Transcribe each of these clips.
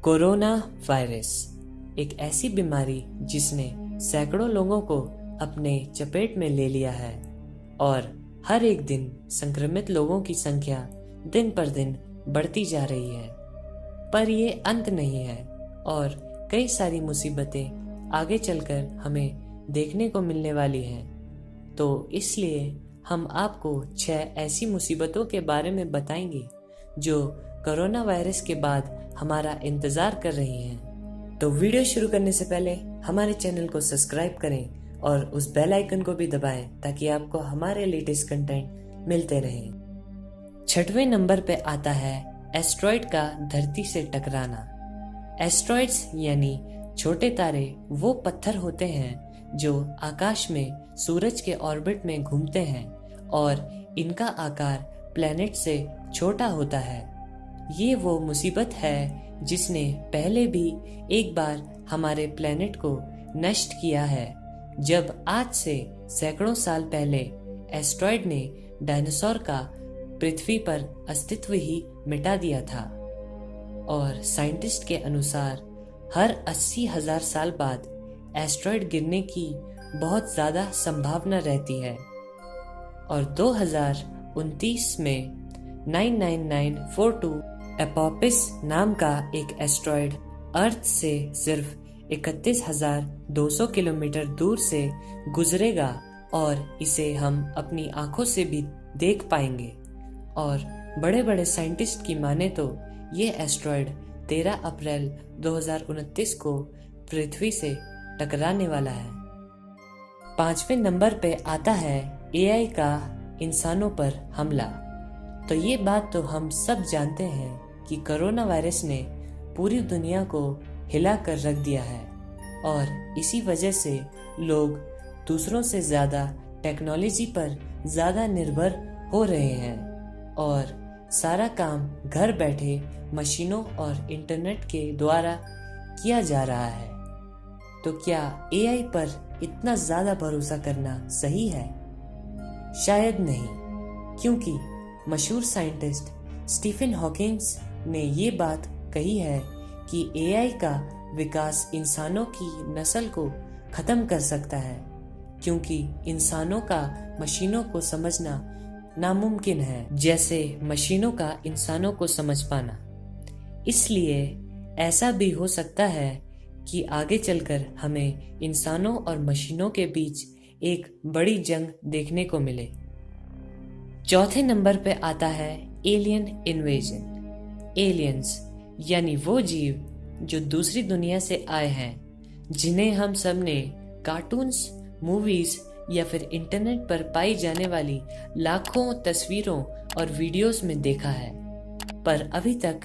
Corona virus एक ऐसी बीमारी जिसने सैकड़ों लोगों को अपने चपेट में ले लिया है और हर एक दिन संक्रमित लोगों की संख्या दिन पर दिन बढ़ती जा रही है। पर ये अंत नहीं है और कई सारी मुसीबतें आगे चलकर हमें देखने को मिलने वाली हैं। तो इसलिए हम आपको 6 ऐसी मुसीबतों के बारे में बताएंगे जो कोरोना वायरस के बाद हमारा इंतजार कर रही हैं। तो वीडियो शुरू करने से पहले हमारे चैनल को सब्सक्राइब करें और उस बेल आइकन को भी दबाएं ताकि आपको हमारे लेटेस्ट कंटेंट मिलते रहें। 6वें नंबर पे आता है एस्ट्रॉइड का धरती से टकराना। एस्ट्रॉइड्स यानी छोटे तारे वो पत्थर होते हैं जो आकाश में सूरज के ऑर्बिट में घूमते हैं और इनका आकार प्लैनेट से छोटा होता है। ये वो मुसीबत है जिसने पहले भी एक बार हमारे प्लैनेट को नष्ट किया है, जब आज से सैकड़ों साल पहले एस्ट्रॉइड ने डायनासोर का पृथ्वी पर अस्तित्व ही मिटा दिया था। और साइंटिस्ट के अनुसार हर 80,000 साल बाद एस्ट्रॉइड गिरने की बहुत ज़्यादा संभावना रहती है और 2029 में 99942 एपोपिस नाम का एक एस्ट्रॉइड अर्थ से सिर्फ 31,200 किलोमीटर दूर से गुजरेगा और इसे हम अपनी आंखों से भी देख पाएंगे। और बड़े बड़े साइंटिस्ट की माने तो ये एस्ट्रॉइड 13 अप्रैल 2029 को पृथ्वी से टकराने वाला है। 5वें नंबर पे आता है एआई का इंसानों पर हमला। तो ये बात तो हम सब जानते हैं कि कोरोना वायरस ने पूरी दुनिया को हिला कर रख दिया है और इसी वजह से लोग दूसरों से ज़्यादा टेक्नोलॉजी पर ज़्यादा निर्भर हो रहे हैं और सारा काम घर बैठे मशीनों और इंटरनेट के द्वारा किया जा रहा है। तो क्या एआई पर इतना ज़्यादा भरोसा करना सही है? शायद नहीं, क्योंकि मशहूर साइंटिस्ट स्टीफन हॉकिंग्स ने ये बात कही है कि एआई का विकास इंसानों की नस्ल को ख़त्म कर सकता है, क्योंकि इंसानों का मशीनों को समझना नामुमकिन है, जैसे मशीनों का इंसानों को समझ पाना। इसलिए ऐसा भी हो सकता है कि आगे चलकर हमें इंसानों और मशीनों के बीच एक बड़ी जंग देखने को मिले। 4थे नंबर पे आता है एलियन इन्वेजन। एलियंस यानी वो जीव जो दूसरी दुनिया से आए हैं, जिन्हें हम सब ने कार्टून्स, मूवीज या फिर इंटरनेट पर पाई जाने वाली लाखों तस्वीरों और वीडियोस में देखा है, पर अभी तक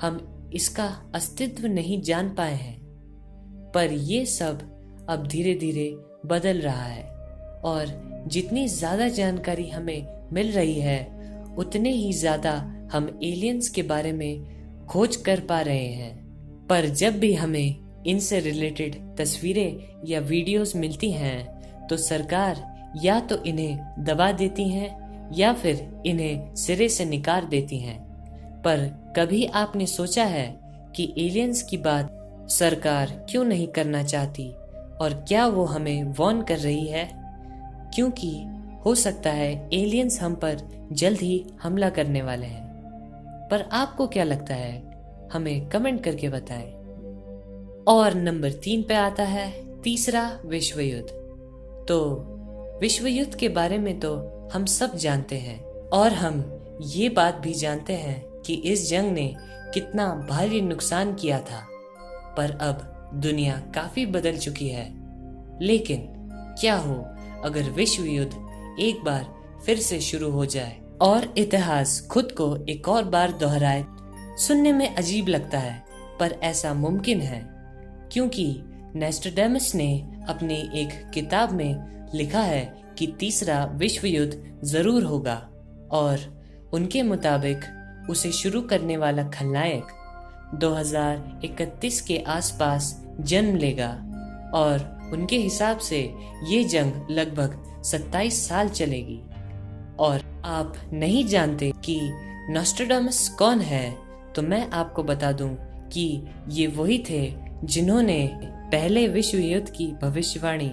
हम इसका अस्तित्व नहीं जान पाए हैं। पर ये सब अब धीरे धीरे बदल रहा है और जितनी ज़्यादा जानकारी हमें मिल रही है उतने ही ज़्यादा हम एलियंस के बारे में खोज कर पा रहे हैं। पर जब भी हमें इनसे रिलेटेड तस्वीरें या वीडियोस मिलती हैं तो सरकार या तो इन्हें दबा देती हैं या फिर इन्हें सिरे से निकाल देती हैं। पर कभी आपने सोचा है कि एलियंस की बात सरकार क्यों नहीं करना चाहती और क्या वो हमें वार्न कर रही है? क्योंकि हो सकता है एलियंस हम पर जल्द ही हमला करने वाले हैं। पर आपको क्या लगता है? हमें कमेंट करके बताएं। और नंबर 3 पे आता है तीसरा विश्व युद्ध। तो विश्व युद्ध के बारे में तो हम सब जानते हैं और हम ये बात भी जानते हैं कि इस जंग ने कितना भारी नुकसान किया था। पर अब दुनिया काफी बदल चुकी है। लेकिन क्या हो अगर विश्व युद्ध एक बार फिर से शुरू हो जाए और इतिहास खुद को एक और बार दोहराए? सुनने में अजीब लगता है, पर ऐसा मुमकिन है, क्योंकि नोस्ट्राडामस ने अपनी एक किताब में लिखा है कि तीसरा विश्व युद्ध जरूर होगा और उनके मुताबिक उसे शुरू करने वाला खलनायक 2031 के आसपास जन्म लेगा और उनके हिसाब से ये जंग लगभग 27 साल चलेगी। और आप नहीं जानते कि नोस्ट्राडामस कौन है, तो मैं आपको बता दूं कि ये वही थे जिन्होंने पहले विश्व युद्ध की भविष्यवाणी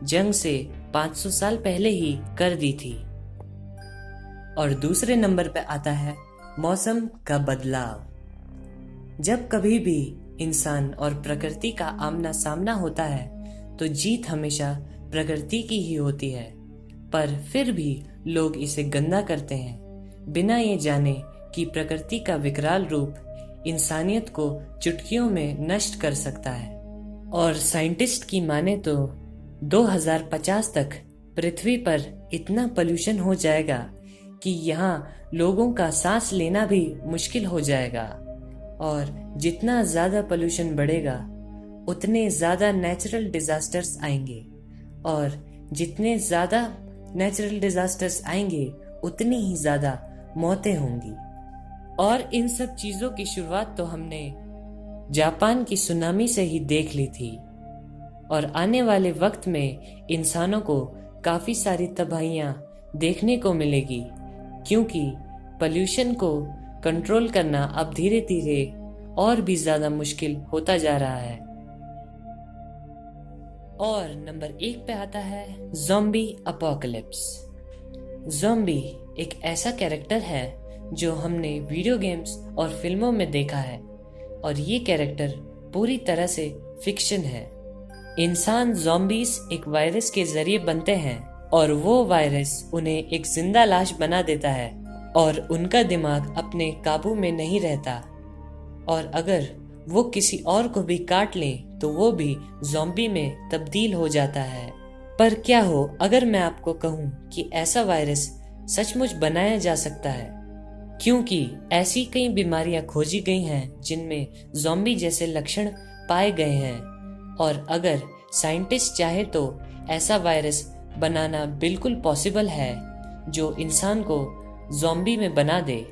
जंग से 500 साल पहले ही कर दी थी। और दूसरे नंबर पे आता है मौसम का बदलाव। जब कभी भी इंसान और प्रकृति का आमना सामना होता है तो जीत हमेशा प्रकृति की ही होती है, पर फिर भी लोग इसे गंदा करते हैं बिना ये जाने कि प्रकृति का विकराल रूप इंसानियत को चुटकियों में नष्ट कर सकता है। और साइंटिस्ट की माने तो 2050 तक पृथ्वी पर इतना पोल्यूशन हो जाएगा कि यहाँ लोगों का सांस लेना भी मुश्किल हो जाएगा। और जितना ज़्यादा पोल्यूशन बढ़ेगा उतने ज़्यादा नेचुरल डिजास्टर्स आएंगे, और जितने ज़्यादा नेचुरल डिजास्टर्स आएंगे उतनी ही ज़्यादा मौतें होंगी। और इन सब चीज़ों की शुरुआत तो हमने जापान की सुनामी से ही देख ली थी, और आने वाले वक्त में इंसानों को काफ़ी सारी तबाहियाँ देखने को मिलेगी, क्योंकि पोल्यूशन को कंट्रोल करना अब धीरे धीरे और भी ज़्यादा मुश्किल होता जा रहा है। और नंबर 1 पे आता है ज़ॉम्बी अपोकलिप्स। ज़ॉम्बी एक ऐसा कैरेक्टर है जो हमने वीडियो गेम्स और फिल्मों में देखा है, और ये कैरेक्टर पूरी तरह से फिक्शन है। इंसान ज़ॉम्बीज एक वायरस के जरिए बनते हैं, और वो वायरस उन्हें एक जिंदा लाश बना देता है, और उनका दिमाग अपने काबू में नहीं रहता, और अगर वो किसी और को भी काट लें तो वो भी ज़ॉम्बी में तब्दील हो जाता है। पर क्या हो अगर मैं आपको कहूँ कि ऐसा वायरस सचमुच बनाया जा सकता है, क्योंकि ऐसी कई बीमारियां खोजी गई हैं जिनमें ज़ॉम्बी जैसे लक्षण पाए गए हैं, और अगर साइंटिस्ट चाहे तो ऐसा वायरस बनाना बिल्कुल पॉसिबल है जो इंसान को ज़ॉम्बी में बना दे।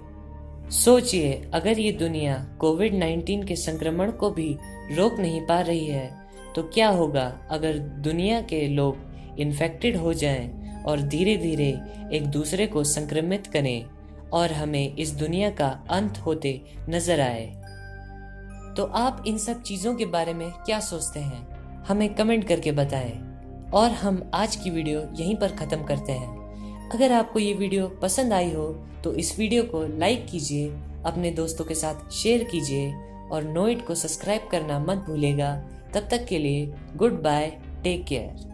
सोचिए, अगर ये दुनिया कोविड-19 के संक्रमण को भी रोक नहीं पा रही है तो क्या होगा अगर दुनिया के लोग इन्फेक्टेड हो जाएं और धीरे धीरे एक दूसरे को संक्रमित करें और हमें इस दुनिया का अंत होते नजर आए। तो आप इन सब चीज़ों के बारे में क्या सोचते हैं, हमें कमेंट करके बताएं। और हम आज की वीडियो यहीं पर ख़त्म करते हैं। अगर आपको ये वीडियो पसंद आई हो तो इस वीडियो को लाइक कीजिए, अपने दोस्तों के साथ शेयर कीजिए, और नोइट को सब्सक्राइब करना मत भूलिएगा। तब तक के लिए गुड बाय, टेक केयर।